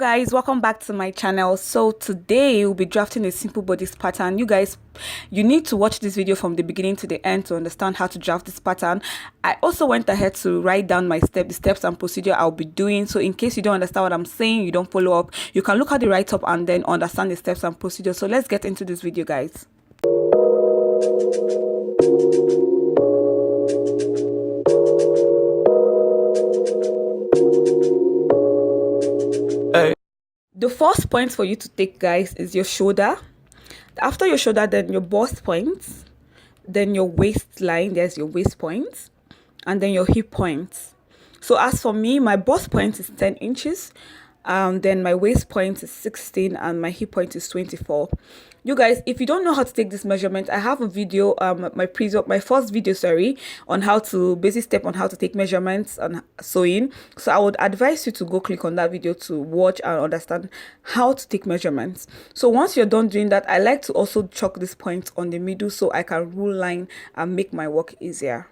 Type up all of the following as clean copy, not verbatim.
Guys, welcome back to my channel. So today we'll be drafting a simple bodice pattern. You guys, you need to watch this video from the beginning to the end to understand how to draft this pattern. I also went ahead to write down the steps and procedure I'll be doing, so in case you don't understand what I'm saying, you don't follow up, you can look at the write-up and then understand the steps and procedure. So let's get into this video, guys. The first point for you to take, guys, is your shoulder. After your shoulder, then your bust point, then your waistline, there's your waist point, and then your hip point. So as for me, my bust point is 10 inches, then my waist point is 16, and my hip point is 24. You guys, if you don't know how to take this measurement, I have a video, my first video, sorry, on how to basic step on how to take measurements and sewing. So I would advise you to go click on that video to watch and understand how to take measurements. So once you're done doing that, I like to also chalk this point on the middle so I can rule line and make my work easier.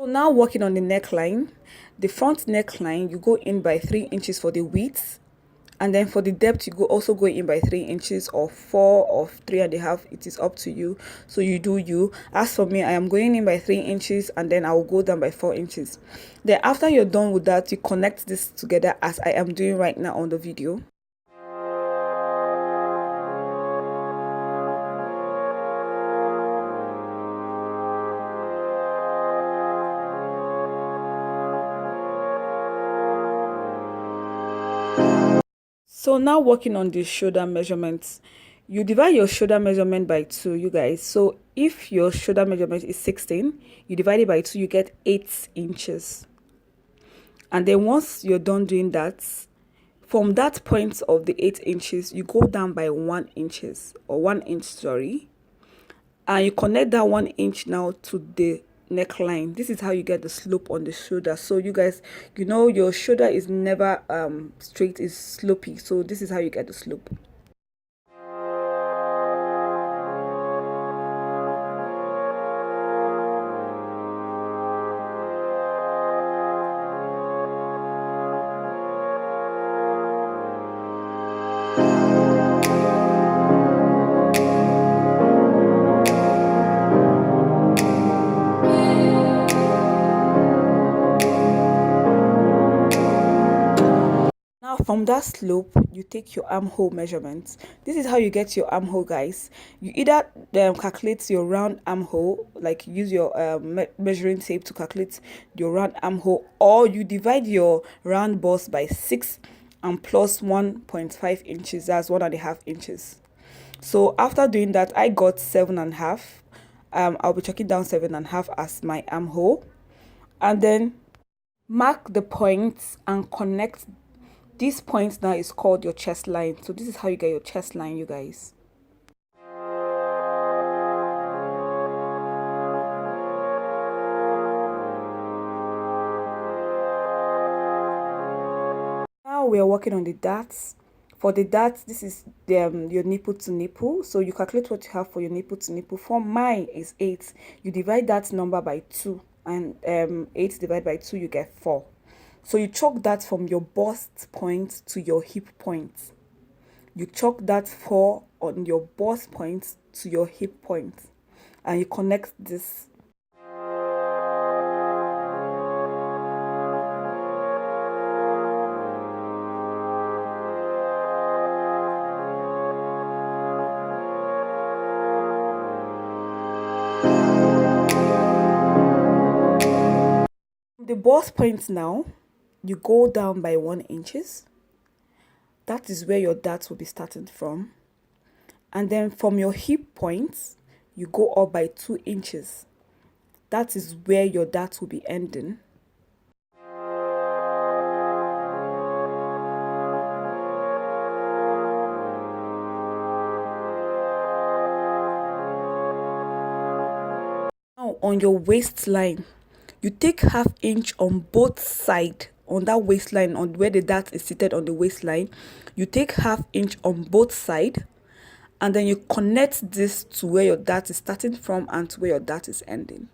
Now working on the neckline, the front neckline, you go in by 3 inches for the width, and then for the depth you also go in by 3 inches or 4 or 3.5. It is up to you, so you do you. As for me, I am going in by 3 inches and then I will go down by 4 inches. Then after you're done with that, you connect this together as I am doing right now on the video. So now working on the shoulder measurements, you divide your shoulder measurement by 2, you guys. So if your shoulder measurement is 16, you divide it by 2, you get 8 inches. And then once you're done doing that, from that point of the 8 inches, you go down by 1 inches or 1 inch, sorry. And you connect that 1 inch now to the neckline. This is how you get the slope on the shoulder. So you guys, you know your shoulder is never straight, is slopey, so this is how you get the slope. From that slope, you take your armhole measurements. This is how you get your armhole, guys. You either calculate your round armhole, like use your measuring tape to calculate your round armhole, or you divide your round bust by 6 and plus 1.5 inches. That's 1.5 inches. So after doing that, I got 7.5. I'll be chalking down 7.5 as my armhole, and then mark the points and connect. This point now is called your chest line. So this is how you get your chest line, you guys. Now we are working on the darts. For the darts, this is your nipple to nipple. So you calculate what you have for your nipple to nipple. For mine is 8. You divide that number by 2, and 8 divided by 2, you get 4. So you chalk that from your bust point to your hip point. You chalk that 4 on your bust point to your hip point, and you connect this. The bust point now, you go down by 1 inches. That is where your dart will be starting from. And then from your hip points, you go up by 2 inches. That is where your dart will be ending. Now on your waistline, you take ½ inch on both sides on that waistline, on where the dart is seated on the waistline. You take ½ inch on both sides, and then you connect this to where your dart is starting from and to where your dart is ending.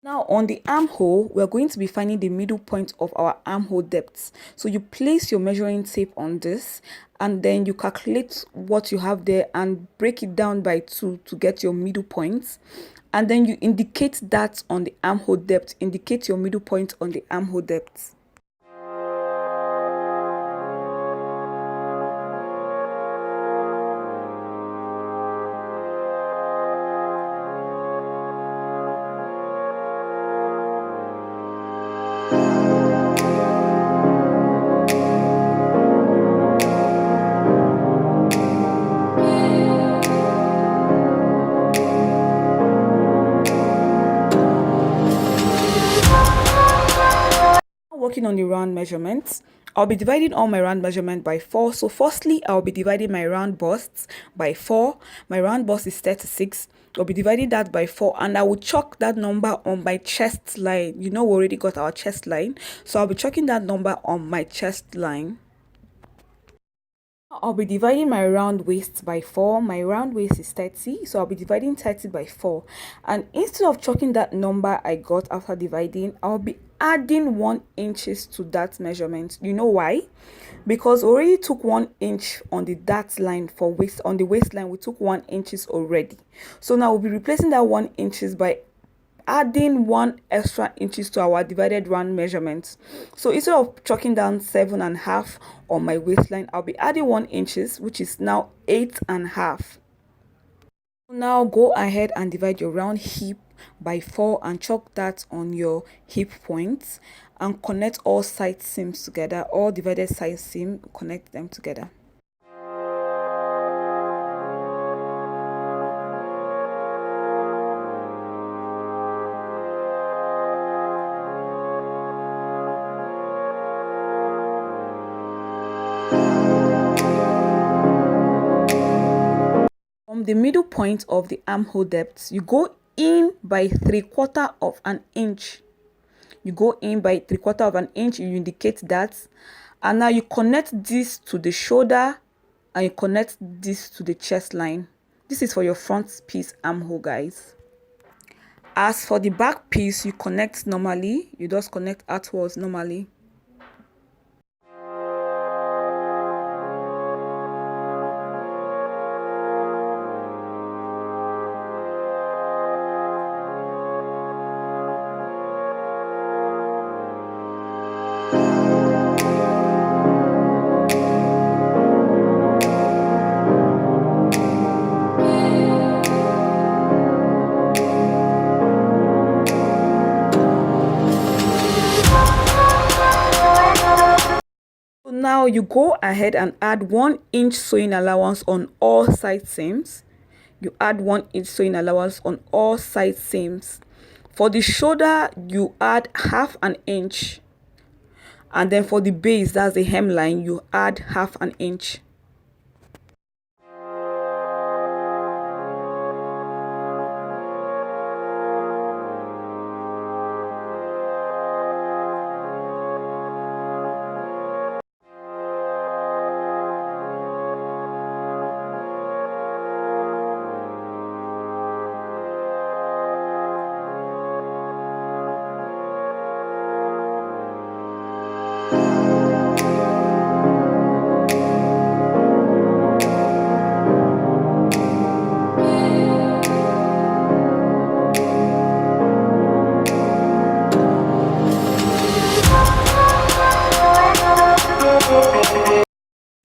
Now on the armhole, we're going to be finding the middle point of our armhole depth. So you place your measuring tape on this and then you calculate what you have there and break it down by 2 to get your middle point. And then you indicate that on the armhole depth, indicate your middle point on the armhole depth. Working on the round measurements, I'll be dividing all my round measurement by 4. So firstly, I'll be dividing my round bust by 4. My round bust is 36. I'll be dividing that by 4 and I will chalk that number on my chest line. You know, we already got our chest line. So I'll be chalking that number on my chest line. I'll be dividing my round waist by 4. My round waist is 30, so I'll be dividing 30 by 4. And instead of chalking that number I got after dividing, I'll be adding 1 inches to that measurement. You know why? Because we already took 1 inch on the dart line for waist. On the waistline, we took 1 inches already. So now we'll be replacing that 1 inches by adding 1 extra inches to our divided round measurements. So instead of chalking down 7.5 on my waistline, I'll be adding 1 inches, which is now 8.5. Now go ahead and divide your round hip by 4 and chalk that on your hip points and connect all side seams together. All divided side seam, connect them together. From the middle point of the armhole depth, you go in by 3/4 of an inch. You go in by 3/4 of an inch, you indicate that. And now you connect this to the shoulder and you connect this to the chest line. This is for your front piece armhole, guys. As for the back piece, you connect normally. You just connect outwards normally. Now you go ahead and add 1 inch sewing allowance on all side seams. You add 1 inch sewing allowance on all side seams. For the shoulder, you add 1/2 inch. And then for the base, that's the hemline, you add 1/2 inch.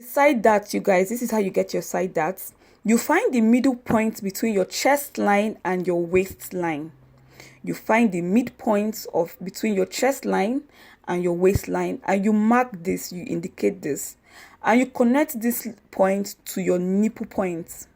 Side darts, you guys, this is how you get your side darts. You find the middle point between your chest line and your waistline. you find the midpoint of between your chest line and your waistline, and you mark this, you indicate this, and you connect this point to your nipple point.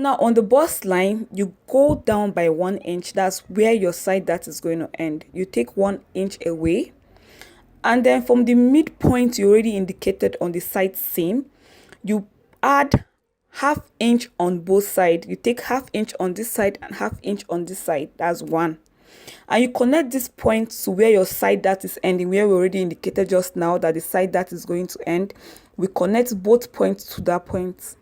Now on the bust line, you go down by 1 inch. That's where your side dart is going to end. You take 1 inch away, and then from the midpoint you already indicated on the side seam, you add ½ inch on both sides. You take ½ inch on this side and ½ inch on this side. That's 1. And you connect this point to where your side dart is ending, where we already indicated just now that the side dart is going to end. We connect both points to that point.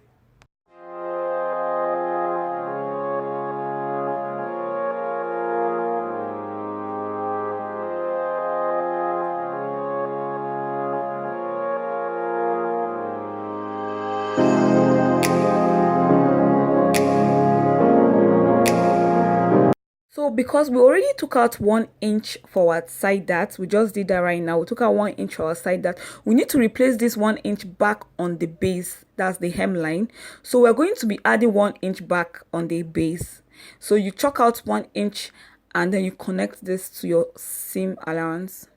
So because we already took out 1 inch for our side dart, we just did that right now. We took out 1 inch for our side dart. We need to replace this 1 inch back on the base. That's the hemline. So we're going to be adding 1 inch back on the base. So you chalk out 1 inch and then you connect this to your seam allowance.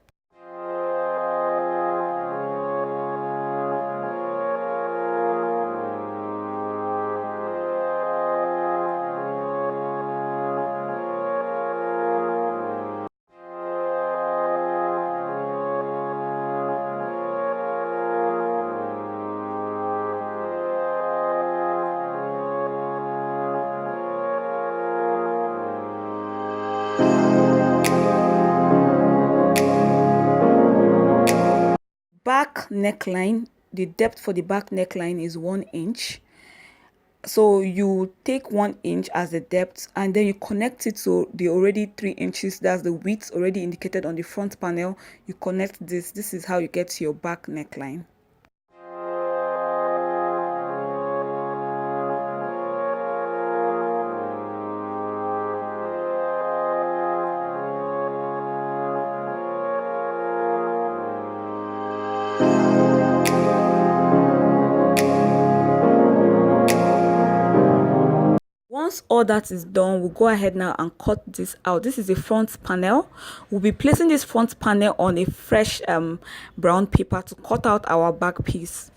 Back neckline, the depth for the back neckline is 1 inch. So you take 1 inch as the depth and then you connect it to the already 3 inches. That's the width already indicated on the front panel. You connect this. This is how you get to your back neckline. Once all that is done, we'll go ahead now and cut this out. This is the front panel. We'll be placing this front panel on a fresh brown paper to cut out our back piece.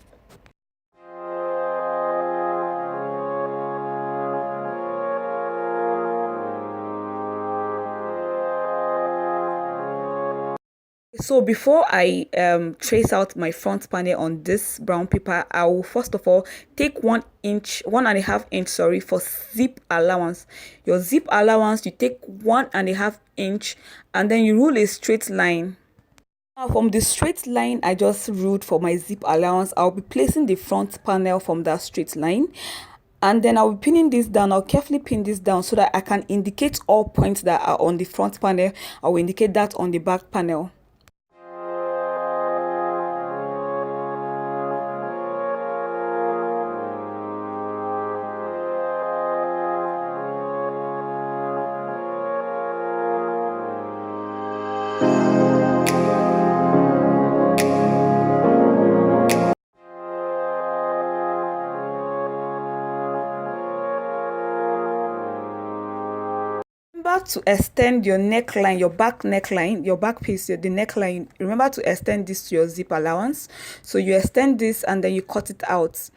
So before I trace out my front panel on this brown paper, I will first of all take 1.5 inch, sorry, for zip allowance. Your zip allowance, you take 1.5 inch and then you rule a straight line. Now from the straight line I just ruled for my zip allowance, I'll be placing the front panel from that straight line. And then I'll be pinning this down. I'll carefully pin this down so that I can indicate all points that are on the front panel. I will indicate that on the back panel. Remember to extend your neckline, your back neckline, your back piece, the neckline. Remember to extend this to your zip allowance. So you extend this and then you cut it out.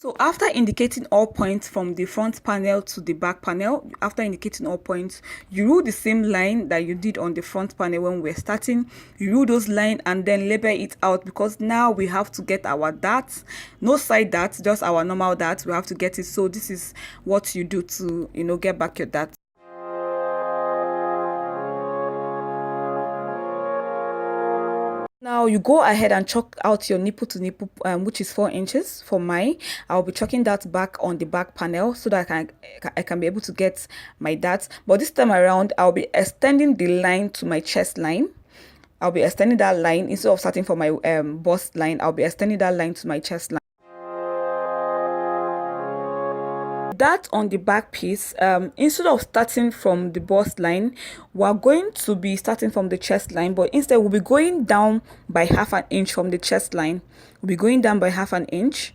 So after indicating all points from the front panel to the back panel, after indicating all points, you rule the same line that you did on the front panel when we're starting. You rule those lines and then label it out, because now we have to get our darts. No side darts, just our normal darts. We have to get it. So this is what you do to, get back your darts. Now you go ahead and chalk out your nipple to nipple, which is 4 inches for mine. I'll be chalking that back on the back panel so that I can be able to get my darts. But this time around, I'll be extending the line to my chest line. I'll be extending that line instead of starting from my bust line. I'll be extending that line to my chest line. That on the back piece, instead of starting from the bust line, we're going to be starting from the chest line, but instead we'll be going down by half an inch from the chest line. We'll be going down by half an inch.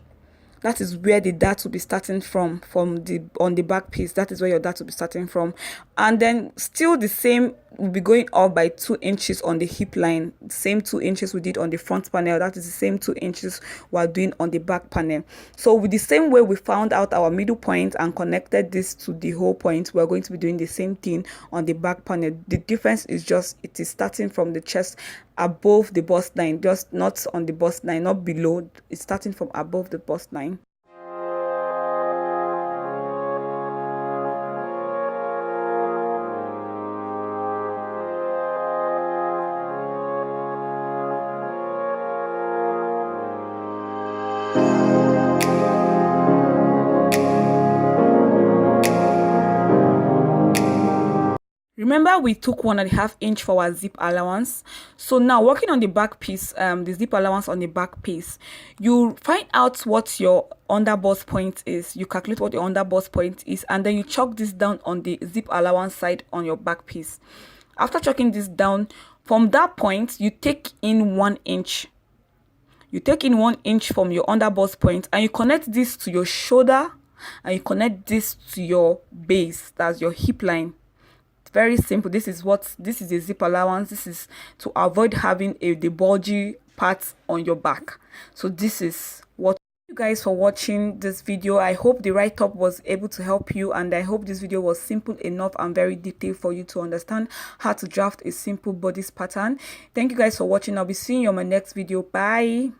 That is where the dart will be starting from the on the back piece. That is where your dart will be starting from. And then still the same, we'll be going up by 2 inches on the hip line. Same 2 inches we did on the front panel. That is the same 2 inches we're doing on the back panel. So with the same way we found out our middle point and connected this to the whole point, we're going to be doing the same thing on the back panel. The difference is just it is starting from the chest above the bust line, just not on the bust line, not below. It's starting from above the bust line. Remember we took 1.5 inch for our zip allowance. So now working on the back piece, the zip allowance on the back piece, you find out what your underboss point is. You calculate what your underboss point is, and then you chalk this down on the zip allowance side on your back piece. After chalking this down, from that point you take in 1 inch. You take in 1 inch from your underboss point, and you connect this to your shoulder, and you connect this to your base, that's your hip line. Very simple. This is a zip allowance. This is to avoid having the bulgy parts on your back. So this is what. Thank you guys for watching this video. I hope the write-up was able to help you, and I hope this video was simple enough and very detailed for you to understand how to draft a simple bodice pattern. Thank you guys for watching. I'll be seeing you on my next video. Bye.